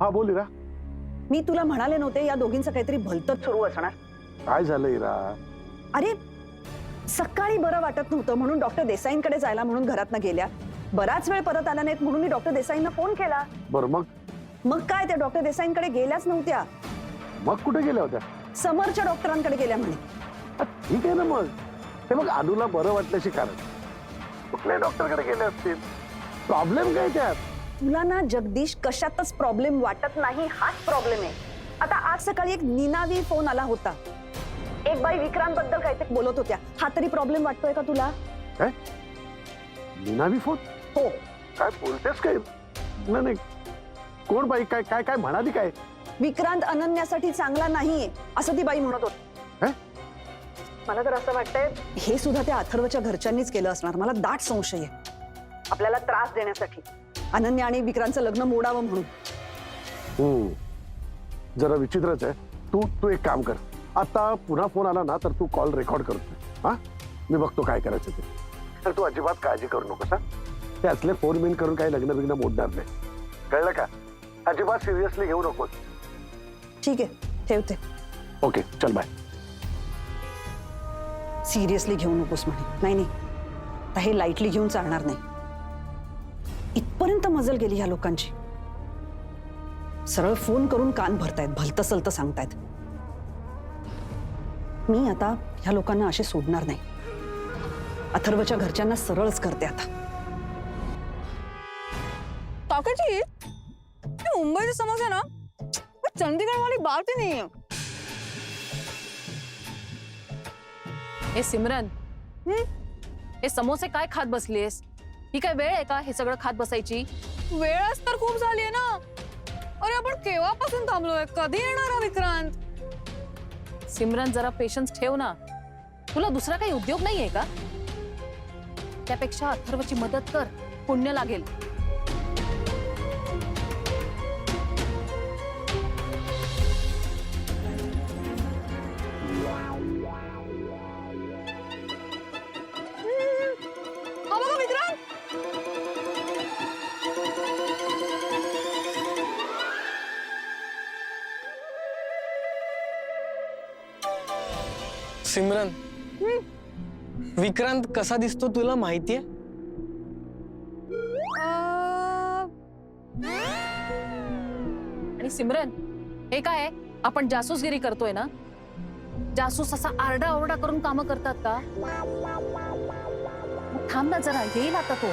हा बोल इरा. मी तुला म्हणाले नव्हते या दोघींचं काहीतरी भलतच सुरू असणार. काय झालं इरा? अरे सकाळी बरं वाटत नव्हतं म्हणून डॉक्टर देसाईंकडे जायला म्हणून घरातनं गेल्या. बराच वेळ परत आला नाहीत म्हणून मी डॉक्टर देसाईंना फोन केला. बर मग काय त्या डॉक्टर देसाईंकडे गेल्याच नव्हत्या. मग कुठे गेल्या होत्या? समरच्या डॉक्टरांकडे गेल्या म्हणे. ठीक आहे ना मग. ते मग अनुला बरं वाटल्याशी कारण कुठल्या डॉक्टरकडे गेले असतील. प्रॉब्लेम काय त्यात? तुला ना जगदीश कशातच प्रॉब्लेम वाटत नाही, हाच प्रॉब्लेम आहे. आता आज सकाळी एक निनावी फोन आला होता. एक बाई विक्रांत बद्दल काहीतरी बोलत होत्या. हा तरी प्रॉब्लेम वाटतोय का तुला? काय निनावी फोन? हो. काय बोलतेस काय? नाही कोण बाई? काय काय काय म्हणाली? काय विक्रांत अनन्यासाठी चांगला नाहीये असं ती बाई म्हणत होती. मला तर असं वाटतंय हे सुद्धा त्या अथर्वच्या घरच्यांनीच केलं असणार. मला दाट संशय आहे. आपल्याला त्रास देण्यासाठी, अनन्या आणि विक्रांतचं लग्न मोडावं म्हणून. जरा विचित्रच आहे. तू एक काम कर. आता पुन्हा फोन आला ना तर तू कॉल रेकॉर्ड करतो. हा मी बघतो काय करायचं ते. तर तू अजिबात काळजी करू नकोस. ते असले फोन बिन करून काही लग्न बिग्न मोडणार नाही. कळलं का? अजिबात सिरियसली घेऊ नकोस. ठीक आहे, ठेवते. ओके चल बाय. सिरियसली घेऊ नकोस म्हणे. नाही आता हे लाईटली घेऊन चालणार नाही. इथपर्यंत मजल गेली ह्या लोकांची. सरळ फोन करून कान भरतायत, भलतं सलतं सांगतायत. मी आता ह्या लोकांना असे सोडणार नाही. अथर्वच्या घरच्यांना सरळच करते आता. काकाजी, मुंबईची समस्या ना चंडीगढ़ वाली बात ही नहीं है. ए सिमरन, हे समोसे काय खात बसलीस? ही काय वेळ आहे का हे सगळं खात बसायची? वेळच तर खूप झाली आहे ना. अरे आपण केव्हापासून थांबलोय. कधी येणार हा विक्रांत? सिमरन जरा पेशन्स ठेव ना. तुला दुसरा काही उद्योग नाहीये का? त्यापेक्षा अथर्वची मदत कर, पुण्य लागेल. हा बघा विक्रांत. सिमरन, विक्रांत कसा दिसतो तुला माहितीये? आणि सिमरन, हे काय आपण जासूसगिरी करतोय ना? जासूस असा आरडाओरडा करून कामं करतात का? थांब ना जरा, येईल आता तो.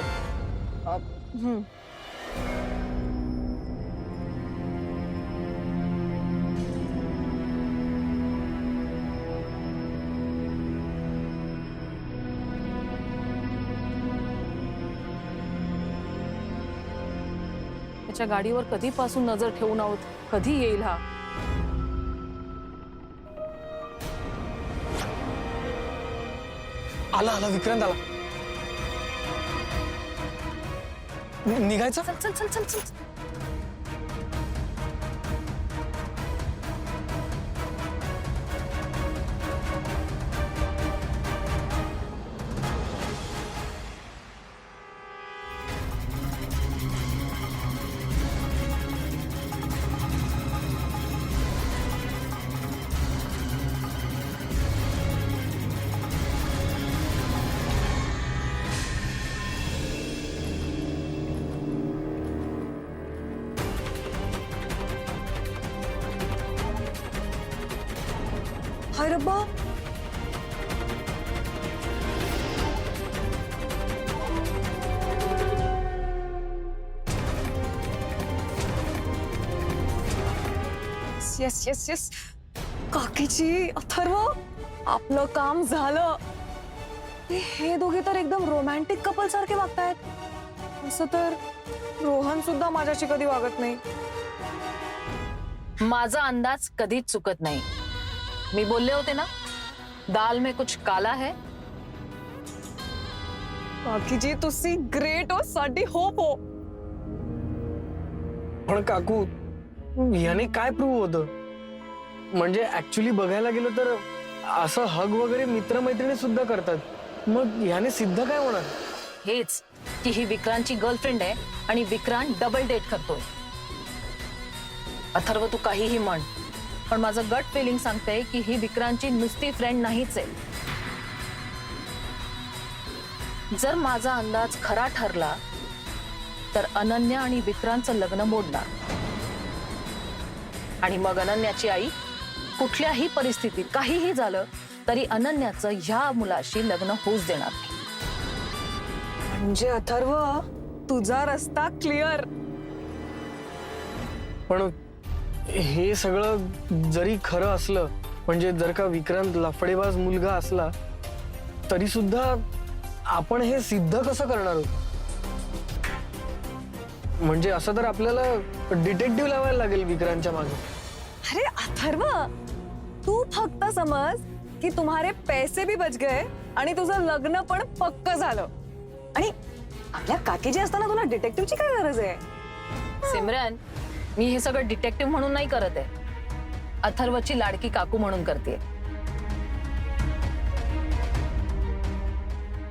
त्याच्या गाडीवर कधीपासून नजर ठेवून आहोत. कधी येईल हा? आला आला विक्रांत आला. निघायचं? चल चल चल चल चल. हाय रब्बा. Yes yes yes. काकीची, अथर्व, आपलं काम झालं. हे दोघे तर एकदम रोमॅन्टिक कपल सारखे वागतायत. असं तर रोहन सुद्धा माझ्याशी कधी वागत नाही. माझा अंदाज कधीच चुकत नाही. मी बोलले होते ना, दाल में कुछ काला है. काकीजी तुसी ग्रेट हो, साडी होप हो. पण काकू, याने काय प्रूव्ह होतं? म्हणजे ऍक्च्युली बघायला गेलो तर असं हग वगैरे मित्रमैत्रिणी सुद्धा करतात. मग याने सिद्ध काय होणार? हेच की ही विक्रांतची गर्लफ्रेंड आहे आणि विक्रांत डबल डेट करतोय. अथर्व तू काहीही म्हण, पण माझं गट फिलिंग सांगते की ही विक्रांतची नुसती फ्रेंड नाहीच आहे. जर माझा अंदाज खरा ठरला तर अनन्या आणि विक्रांतचं लग्न मोडणार आणि मग अनन्याची आई कुठल्याही परिस्थितीत काहीही झालं तरी अनन्याचं ह्या मुलाशी लग्न होऊच देणार नाही. म्हणजे अथर्व तुझा रस्ता क्लिअर. पण हे सगळं जरी खरं असलं, म्हणजे जर का विक्रांत लफडेबाज मुलगा असला तरी सुद्धा आपण हे सिद्ध कसं करणार आहोत? म्हणजे असं तर आपल्याला डिटेक्टिव्ह लावायला लागेल विक्रांतच्या मागे. अरे अथर्व, तू फक्त समज की तुम्हारे पैसे भी बच गए आणि तुझं लग्न पण पक्क झालं. आणि आपल्या काकीजी असताना तुला डिटेक्टिव्हची काय गरज आहे? सिमरन, मी हे सगळं डिटेक्टिव्ह म्हणून नाही करत आहे, अथर्वची लाडकी काकू म्हणून करते.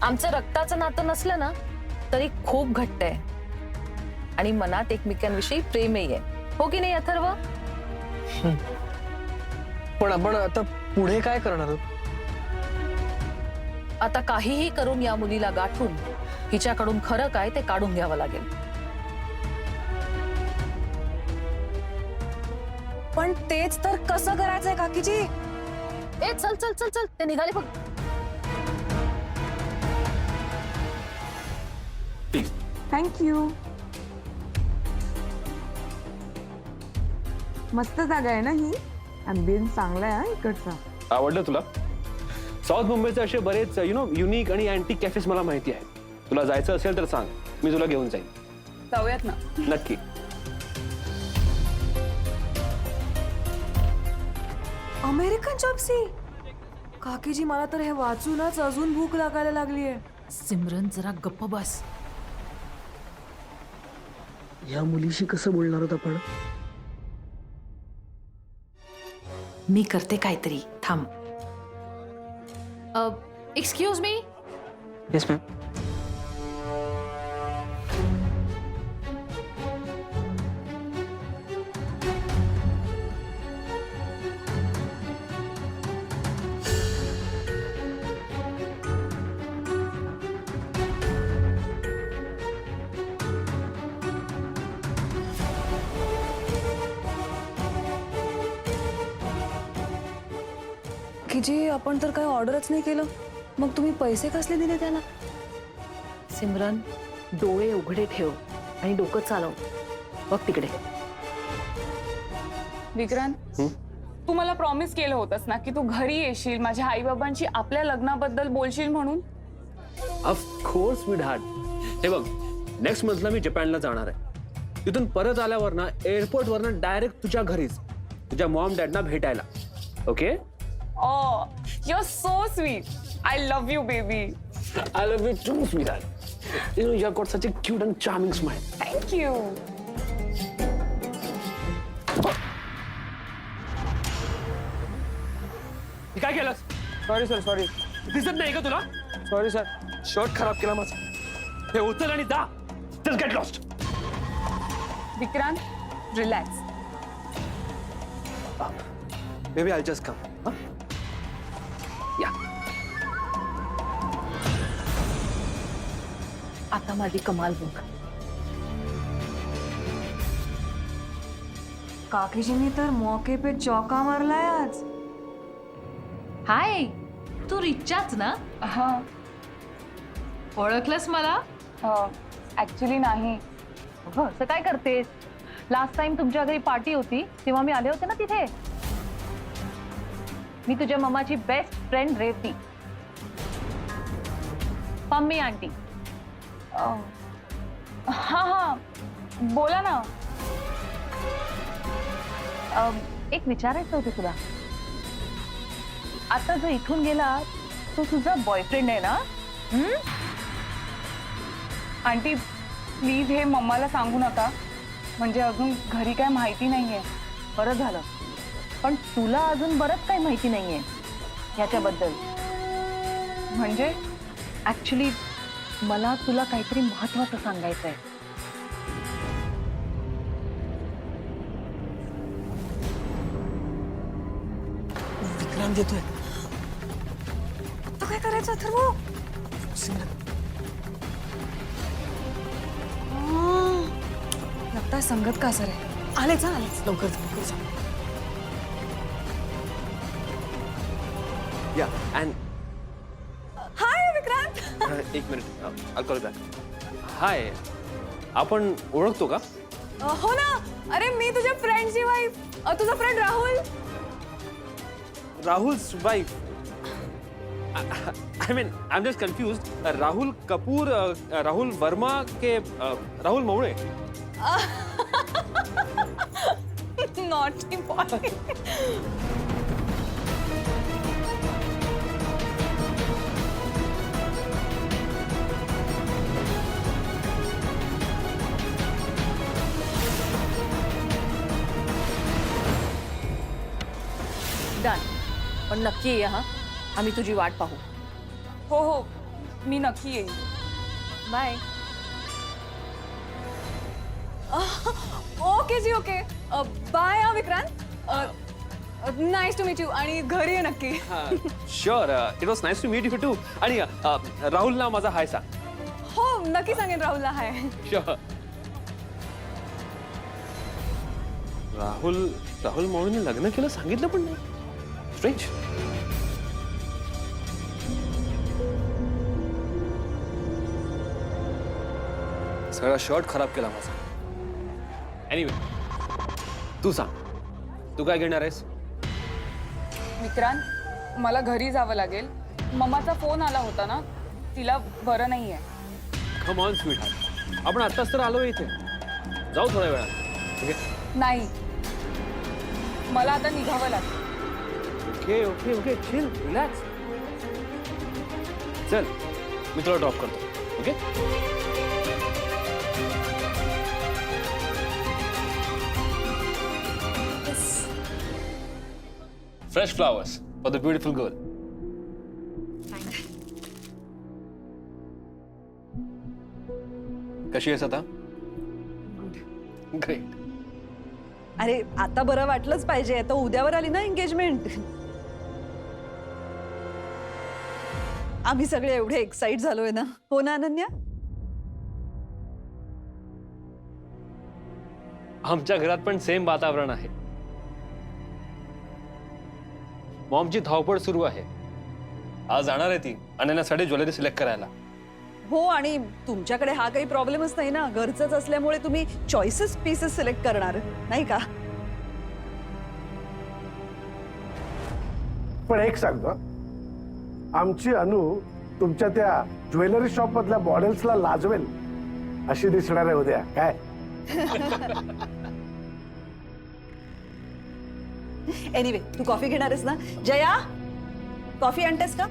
आमचं रक्ताचं नातं नसलं ना तरी खूप घट्ट आहे आणि मनात एकमेकांविषयी प्रेमही आहे, हो की नाही अथर्व? पण आपण आता पुढे काय करणार आहोत? आता काहीही करून या मुलीला गाठून हिच्याकडून खरं काय ते काढून घ्यावं लागेल. पण तेच तर कसं करायचंय काकीजी? ए चल चल चल चल, ते निघाले बघ. थँक्यू. मस्त जागा आहे ना ही. अँबियन्स चांगला आहे हा इकडचा. आवडलं तुला? साऊथ मुंबईचे असे बरेच युनिक आणि अँटिक कॅफेस मला माहिती आहे. तुला जायचं असेल तर सांग, मी तुला घेऊन जाईन. जाऊयात ना. नक्की. अमेरिकन जॉबसी. काकीजी मला तर हे वाचूनच अजून भूक लागायला लागलीये. सिमरन जरा गप्प बस. या मुलीशी कसं बोलणार आहोत आपण? मी करते काहीतरी, थांब. Excuse me. Yes ma'am. काकीजी, आपण तर काही ऑर्डरच नाही केलं, मग तुम्ही पैसे कसले दिले त्याला? सिमरन, डोळे उघडे ठेव आणि डोकं चालव. बघ तिकडे. विक्रांत, तू मला प्रॉमिस केलं होतंस ना की तू घरी येशील, माझ्या आई बाबांशी आपल्या लग्नाबद्दल बोलशील म्हणून. Of course sweet heart. हे बघ, नेक्स्ट मंथला मी जपानला जाणार आहे. तिथून परत आल्यावर ना एअरपोर्टवरनं डायरेक्ट तुझ्या घरीच तुझ्या मॉम डॅडना भेटायला. Okay? Oh, you're so sweet. I love you, baby. I love you too, sweetheart. You have got such a cute and charming smile. Thank you. हे काय केलंस? Sorry sir, sorry. दिसत नाही का तुला? Sorry sir. शर्ट खराब केला माझा. हे उचल आणि जा. Just get lost. Vikrant, relax. Maybe I'll just come. Huh? Yeah. आता माझी कमाल बघ. काकीजींनी तर मौके पे चौका मारलाय आज. हाय, तू रिचाच ना? हा. ओळखलंस मला? ऍक्च्युली नाही. अगं, असं काय करतेस? लास्ट टाइम तुमच्या घरी पार्टी होती तेव्हा मी आले होते ना तिथे. मी तुझ्या मम्माची best friend Revati, Pammi aunty. हा हा, बोला ना. एक विचारायचं होतं तुला. आता जो इथून गेला तो तुझा बॉयफ्रेंड आहे ना? आंटी, प्लीज हे मम्माला सांगू नका. म्हणजे अजून घरी काय माहिती नाहीये. बरं झालं, पण तुला अजून बरंच काही माहिती नाहीये याच्याबद्दल. म्हणजे ऍक्च्युली मला तुला काहीतरी महत्वाचं सांगायचंय. ध्यान देतोय. आता काय करायचं अथर्व? सिमरन लगता संगत का असर आहे. आलेच हा, आलेच. लवकर जा, लवकर जा. या अँड हाय विक्रांत. एक minute I'll call you back. Hi, आपण ओळखतो का? हो ना. अरे मी तुझ्या फ्रेंडची वाईफ. तुझा friend Rahul. Rahul's wife. I mean, I'm just confused. Rahul Kapoor, Rahul Verma के Rahul Mawale? Naughty boy. Done. पण नक्की ये हा. आम्ही तुझी वाट पाहू. हो हो, मी नक्की येईन. बाय. ओके जी ओके. बाय हा Vikrant. Nice to meet you. आणि घरी ये नक्की. Sure. It was nice to meet you too. आणि राहुलला माझा हाय सांग. हो नक्की सांगेन राहुलला हाय. शुअर. राहुल मवळेने लग्न केलं सांगितलं पण नाही. स्ट्रेंज. सगळा शर्ट खराब केला माझा. एनिवे, तू सांग, तू काय घेणार आहेस? विक्रांत, मला घरी जावं लागेल. मम्माचा फोन आला होता ना, तिला बरं नाहीये. कम ऑन स्वीट हार्ट, आपण आत्ताच तर आलोय इथे. जाऊ थोड्या वेळात. ओके नाही, मला आता निघावं लागेल. Okay okay okay, chill, relax. चल, मी तुला ड्रॉप करतो. Okay. Fresh flowers for the beautiful girl. कशी आहेस आता? ग्रेट. अरे आता बरं वाटलंच पाहिजे. आता उद्यावर आली ना एंगेजमेंट. आम्ही सगळे एवढे एक्साइट झालोय ना. हो ना अनन्या? आमच्या घरात पण सेम वातावरण आहे. मॉमची धावपळ सुरू आहे. आज जाणार आहे ती अनन्यासाठी ज्वेलरी सिलेक्ट करायला. हो, आणि तुमच्याकडे हा काही प्रॉब्लेमच नाही ना. घरचंच असल्यामुळे तुम्ही चॉईसेस पीसेस सिलेक्ट करणार नाही का? पण एक सांगतो, आमची अनु तुमच्या त्या ज्वेलरी शॉप मधल्या मॉडेल्सला लाजवेल अशी दिसणार आहे उद्या. काय एनिवे, तू कॉफी घेणार आहेस ना? जया, कॉफी आणतेस का?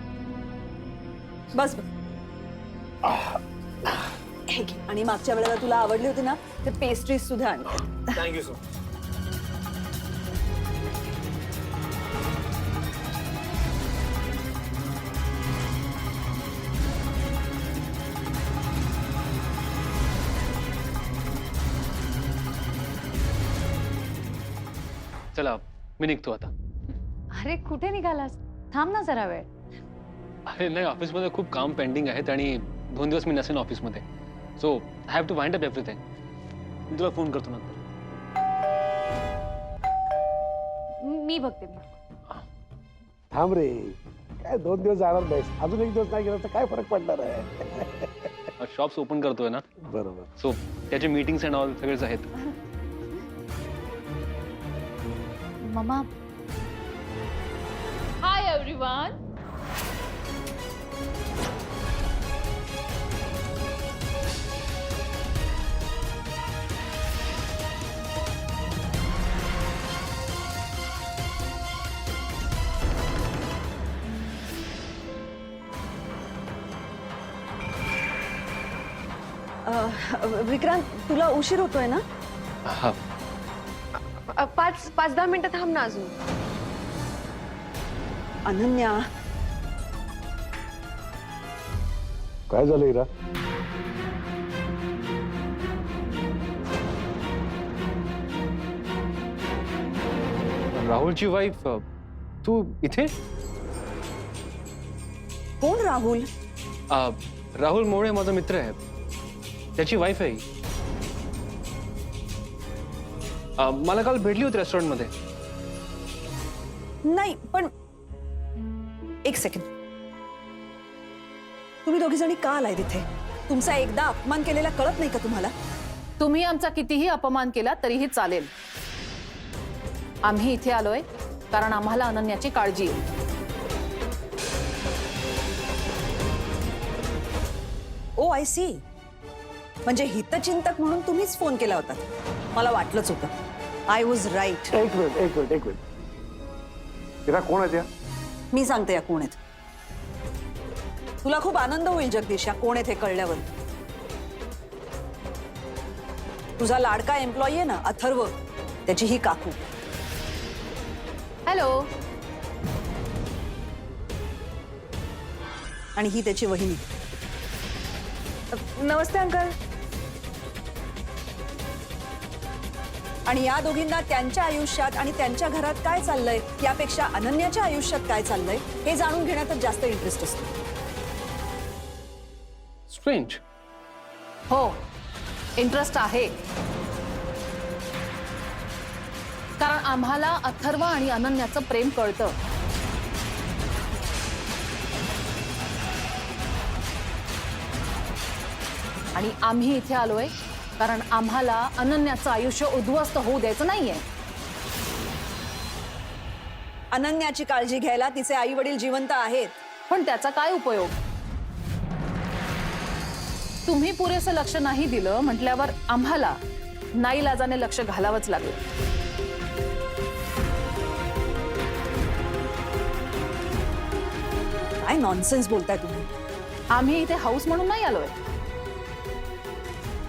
बस बस. हे घे. आणि मागच्या वेळेला तुला आवडली होती ना, ते पेस्ट्रीज सुद्धा आणते. Thank you so. चला, मी निघतो आता. अरे कुठे निघालास? थांब ना जरा वेळ. अरे नाही, ऑफिसमध्ये खूप काम पेंडिंग आहेत आणि 2 दिवस मी नसेन ऑफिसमध्ये. So I have to wind up everything. मी तुला फोन करतो नंतर. मी बघते. थांब रे, काय 2 दिवस जाणार नाहीस? अजून 1 दिवस नाही गेला तर काय फरक पडणार आहे? शॉप्स ओपन करतोय ना, बरोबर. सो त्याचे मीटिंग्स अँड ऑल सगळेच आहेत. Mamma, hi everyone. विक्रांत, तुला उशीर होतोय ना? हा, 5-10 मिनिटं थांब ना अजून. अनन्या, काय झालं इरा? राहुलची वाईफ तू इथे? कोण राहुल? राहुल मोळे माझा मित्र आहे, त्याची वाईफ आहे ही. मला काल भेटली होती रेस्टॉरंटमध्ये. नाही पण एक सेकंड, तुम्ही दोघी जणी का आलाय तिथे? तुमचा एकदा अपमान केलेला कळत नाही का तुम्हाला? तुम्ही आमचा कितीही अपमान केला तरीही चालेल. आम्ही इथे आलोय कारण आम्हाला अनन्याची काळजी आहे. ओ आय सी, म्हणजे हितचिंतक म्हणून तुम्हीच फोन केला होता. मला वाटलंच होतं. I was right. एक मिनिट. तिला कोण आहे त्या? मी सांगते या कोण आहेत. तुला खूप आनंद होईल जगदीश या कोण आहेत हे कळल्यावर. तुझा लाडका एम्प्लॉई आहे ना अथर्व, त्याची ही काकू. हॅलो. आणि ही त्याची वहिनी. नमस्ते अंकल. आणि या दोघींना त्यांच्या आयुष्यात आणि त्यांच्या घरात काय चाललंय यापेक्षा अनन्याच्या आयुष्यात काय चाललंय हे जाणून घेण्यातच जास्त इंटरेस्ट असतो. स्ट्रेंज. हो, इंटरेस्ट आहे. कारण आम्हाला अथर्व आणि अनन्याचं प्रेम कळतं. आणि आम्ही इथे आलोय कारण आम्हाला अनन्याचं आयुष्य उद्ध्वस्त होऊ द्यायचं नाहीये. अनन्याची काळजी घ्यायला तिचे आई वडील जिवंत आहेत. पण त्याचा काय उपयोग? तुम्ही पुरेसं लक्ष नाही दिलं म्हटल्यावर आम्हाला नाईलाजाने लक्ष घालावंच लागेल. काय नॉनसेन्स बोलताय तुम्ही? आम्ही इथे हाऊस म्हणून नाही आलोय,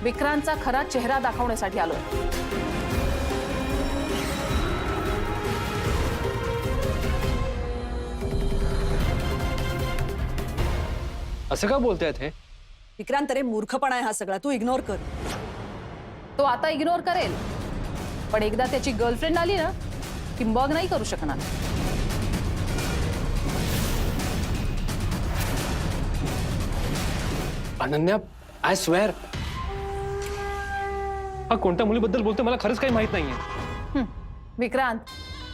विक्रांतचा खरा चेहरा दाखवण्यासाठी आलोय. असं का बोलतायत हे? विक्रांत रे, मूर्खपणा आहे हा सगळा. तू इग्नोर कर. तो आता इग्नोर करेल, पण एकदा त्याची गर्लफ्रेंड आली ना की मग नाही करू शकणार. अनन्या, आय स्वेअर, हा कोणत्या मुलीबद्दल बोलतोय मला खरंच काही माहित नाहीये. विक्रांत,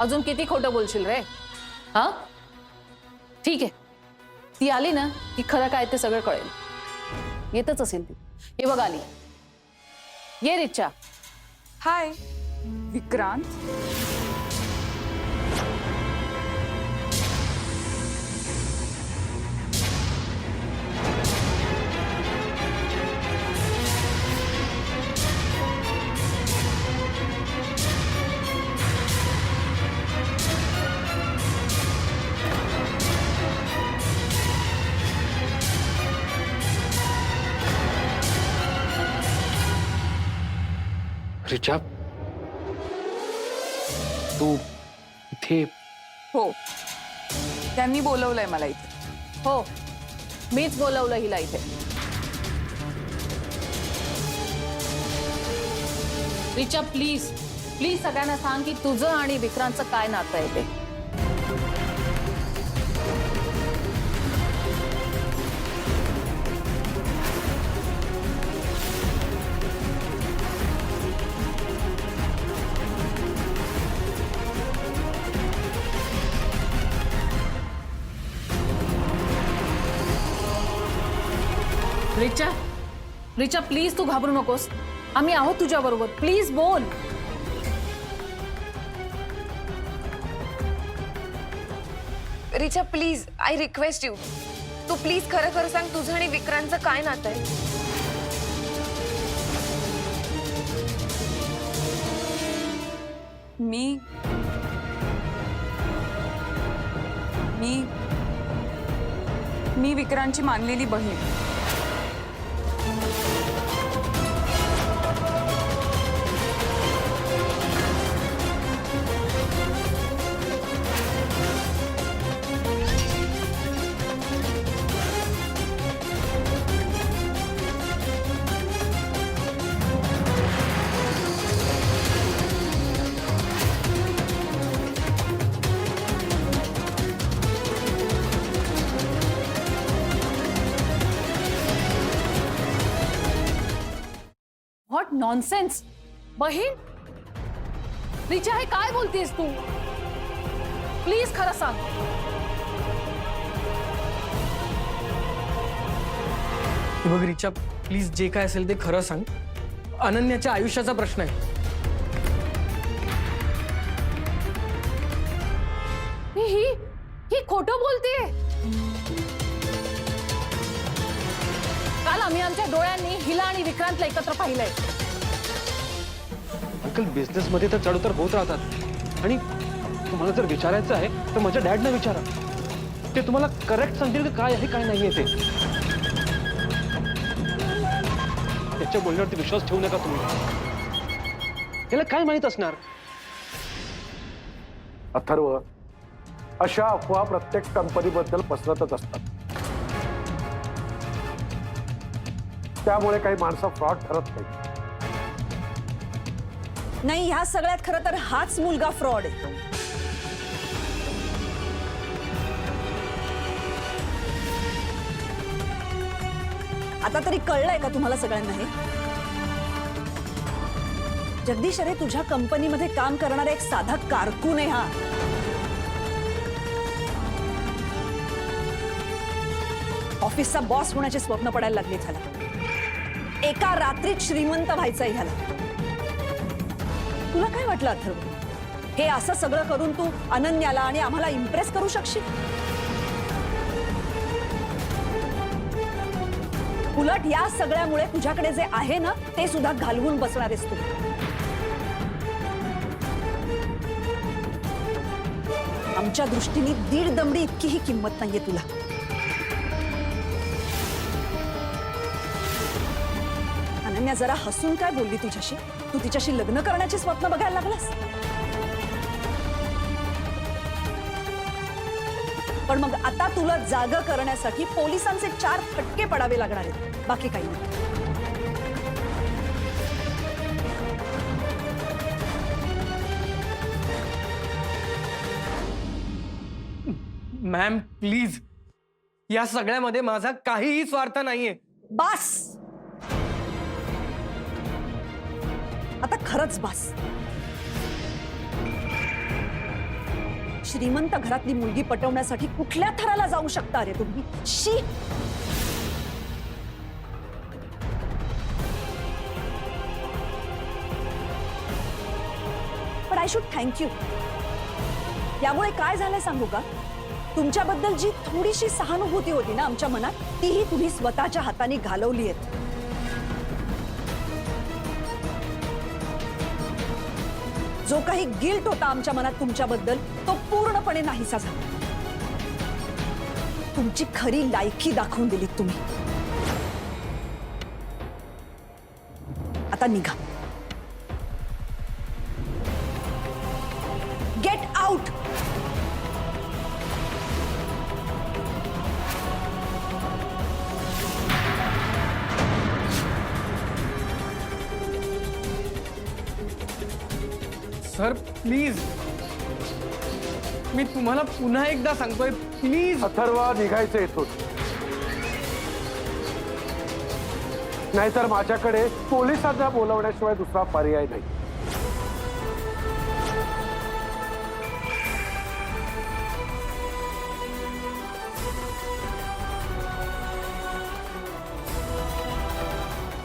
अजून किती खोटं बोलशील रे? हा ठीक आहे, ती आली ना की खरं काय ते सगळं कळेल. येतच असेल ती. हे बघ आली. ये रिचा. हाय विक्रांत. रिचा, तू इथे? हो, त्यांनी बोलवलंय मला इथे. हो, मीच बोलवलं हिला इथे. रिचा, प्लीज प्लीज सगळ्यांना सांग की तुझं आणि विक्रांतचं काय नातं आहे ते. रिचा, रिचा प्लीज तू घाबरू नकोस. आम्ही आहोत तुझ्या बरोबर. प्लीज बोल. Richa please, I request you. तू प्लीज खरं खरं सांग, तुझं आणि विक्रांतचं काय नातं आहे? मी मी मी विक्रांतची मानलेली बहीण. What nonsense. बहीण रिचा, हे काय बोलतेस तू? प्लीज खरं सांग. हे बघ रिचा, प्लीज जे काय असेल ते खरं सांग. अनन्याच्या आयुष्याचा प्रश्न आहे. ही खोटं बोलते. काल आम्ही आमच्या डोळ्यांनी हिला आणि विक्रांतला एकत्र पाहिलंय. अंकल, बिझनेस मध्ये तर चढउतार होत राहतात आणि तुम्हाला जर विचारायचं आहे तर माझ्या डॅडना विचारा. ते तुम्हाला करेक्ट सांगतील की काय आहे काय नाहीये ते. त्याच्या बोलण्यावरती विश्वास ठेवू नका तुम्ही. त्याला काय माहित असणार? अथर्व, अशा अफवा प्रत्येक कंपनीबद्दल पसरतच असतात. त्यामुळे काही माणसं फ्रॉड ठरत नाही. नाही, ह्या सगळ्यात खरं तर हाच मुलगा फ्रॉड आहे. आता तरी कळलंय का तुम्हाला सगळ्यांना हे? जगदीश, अरे तुझ्या कंपनीमध्ये काम करणारा एक साधा कारकून आहे हा. ऑफिसचा बॉस होण्याचे स्वप्न पडायला लागले ह्याला. एका रात्रीत श्रीमंत व्हायचंय ह्याला. तुला काय वाटलं अथर्व, हे असं सगळं करून तू अनन्याला आणि आम्हाला इम्प्रेस करू शकशील? उलट या सगळ्यामुळे तुझ्याकडे जे आहे ना ते सुद्धा घालवून बसणार आहेस तू. आमच्या दृष्टीने 1.5 दमडी इतकीही किंमत नाहीये तुला. अनन्या जरा हसून काय बोलली तुझ्याशी? तू तिच्याशी लग्न करण्याचे स्वप्न बघायला लागलास? पण मग आता तुला जागा करण्यासाठी पोलिसांचे 4 फटके पडावे लागणार आहेत, बाकी काही नाही. मॅम प्लीज, या सगळ्यामध्ये माझा काहीही स्वार्थ नाहीये. बास, आता खरंच बास. श्रीमंत घरातली मुलगी पटवण्यासाठी कुठल्या थराला जाऊ शकता रे तुम्ही? शी. पण आय शुड थँक यू. यामुळे काय झालंय सांगू का? तुमच्याबद्दल जी थोडीशी सहानुभूती होती ना आमच्या मनात, तीही तुम्ही स्वतःच्या हाताने घालवली आहेत. जो काही गिल्ट होता आमच्या मनात तुमच्याबद्दल तो पूर्णपणे नाहीसा झाला. तुमची खरी लायकी दाखवून दिलीत तुम्ही. आता निघा. Get out. सर प्लीज, मी तुम्हाला पुन्हा एकदा सांगतोय, प्लीज. अथर्व, निघायचं इथून, नाहीतर माझ्याकडे पोलिसांना बोलवण्याशिवाय दुसरा पर्याय नाही.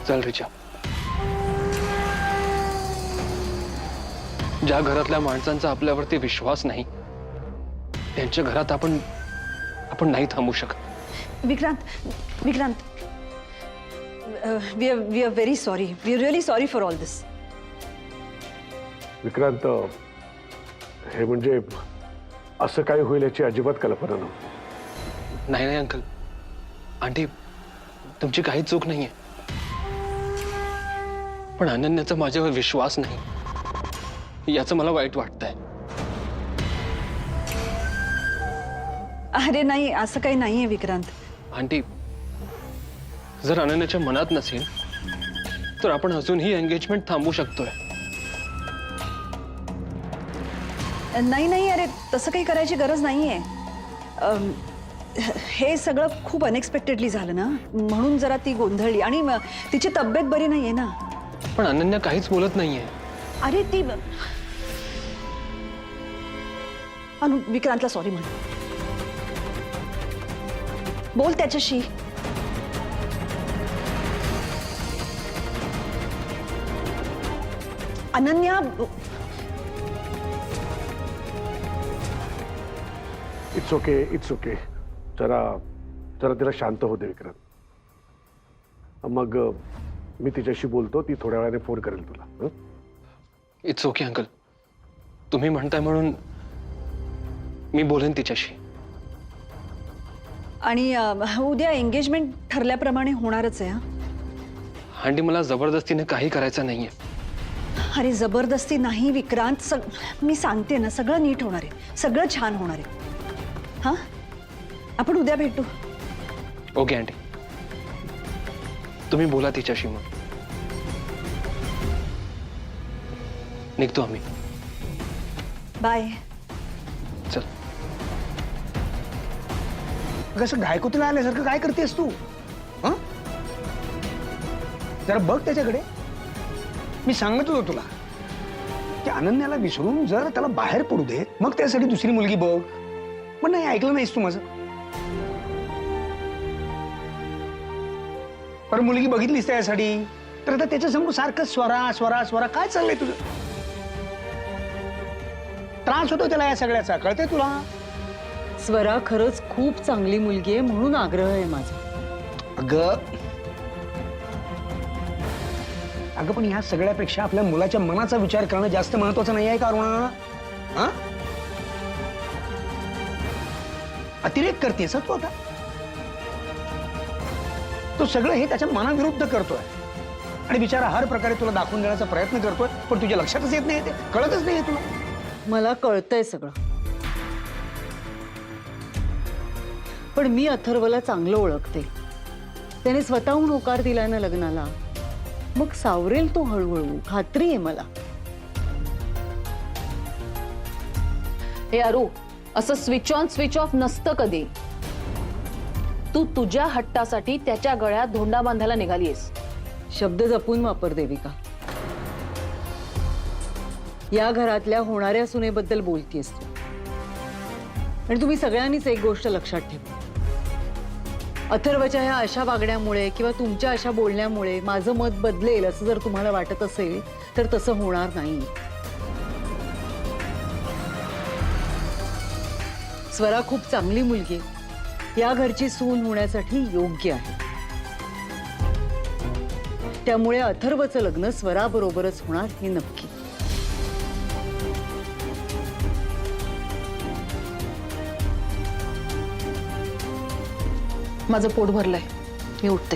चल रिचा. ज्या घरातल्या माणसांचा आपल्यावरती विश्वास नाही त्यांच्या घरात आपण नाही थांबू शकत. Vikrant, we are very sorry. We are really sorry for all this. Vikrant, हे म्हणजे असं काही होईल याची अजिबात कल्पना नव्हती. नाही अंकल, आंटी तुमची काही चूक नाहीये. पण अनन्याचा माझ्यावर विश्वास नाही याचं मला वाईट वाटतंय. अरे नाही, असं काही नाहीये विक्रांत. आंटी, जर अनन्याच्या मनात नसेल तर आपण अजूनही एंगेजमेंट थांबवू शकतोय. नाही, अरे तसं काही करायची गरज नाहीये. हे सगळं खूप अनएक्सपेक्टेडली झालं ना, म्हणून जरा ती गोंधळली. आणि तिची तब्येत बरी नाहीये ना. पण अनन्या काहीच बोलत नाहीये. अरे ती अनु विक्रांतला सॉरी म्हण. बोल त्याच्याशी. Ananya it's okay, it's okay. जरा जरा तिला शांत होते विक्रांत. मग मी तिच्याशी बोलतो, ती थोड्या वेळाने फोन करेल तुला. हं? इट्स ओके अंकल, तुम्ही म्हणताय म्हणून मी बोलेन तिच्याशी. आणि उद्या एंगेजमेंट ठरल्याप्रमाणे होणारच आहे. हा आंटी मला जबरदस्तीने काही करायचं नाहीये. अरे जबरदस्ती नाही विक्रांत. मी सांगते ना, सगळं नीट होणार आहे, सगळं छान होणार आहे. हा आपण उद्या भेटू. ओके आंटी, तुम्ही बोला तिच्याशी. मग निघतो आम्ही. बाय. चल. कसं घायकुतीला आल्यासारखं काय करतेस तू? हं? जरा बघ त्याच्याकडे. मी सांगत होतो तुला की अनन्याला विसरून जर त्याला बाहेर पडू दे, मग त्यासाठी दुसरी मुलगी बघ. पण नाही, ऐकलं नाहीस तू माझं. पर मुलगी बघितलीस त्यासाठी तर आता त्याच्या समोर सारखं स्वरा स्वरा स्वरा काय चाललंय तुझं? त्रास होतो त्याला या सगळ्याचा, कळतंय तुला? स्वरा खरंच खूप चांगली मुलगी आहे म्हणून आग्रह आहे माझा. अगं पण ह्या सगळ्यापेक्षा आपल्या मुलाच्या मनाचा विचार करणं जास्त महत्वाचं नाही आहे का अरुणा? हा? अतिरेक करतेस तू आता. तो सगळं हे त्याच्या मनाविरुद्ध करतोय आणि बिचारा हर प्रकारे तुला दाखवून देण्याचा प्रयत्न करतोय, पण तुझ्या लक्षातच येत नाही, ते कळतच नाही तुला. मला कळतंय सगळं, पण मी अथर्वला चांगलं ओळखते. त्याने स्वतःहून होकार दिलाय ना लग्नाला, मग सावरेल तो हळूहळू, खात्री आहे मला. हे अरू, असं स्विच ऑन स्विच ऑफ नसतं कधी. तू तुझ्या हट्टासाठी त्याच्या गळ्यात धोंडा बांधायला निघालीयस. शब्द जपून वापर देविका. या घरातल्या होणाऱ्या सुनेबद्दल बोलतीयस तू. आणि तुम्ही सगळ्यांनीच एक गोष्ट लक्षात ठेवा, अथर्वच्या ह्या अशा वागण्यामुळे किंवा तुमच्या अशा बोलण्यामुळे माझं मत बदलेल असं जर तुम्हाला वाटत असेल तर तसं होणार नाही. स्वरा खूप चांगली मुलगी आहे, या घरची सून होण्यासाठी योग्य आहे. त्यामुळे अथर्वचं लग्न स्वराबरोबरच होणार हे नक्की. माझं पोट भरलंय, मी उठते.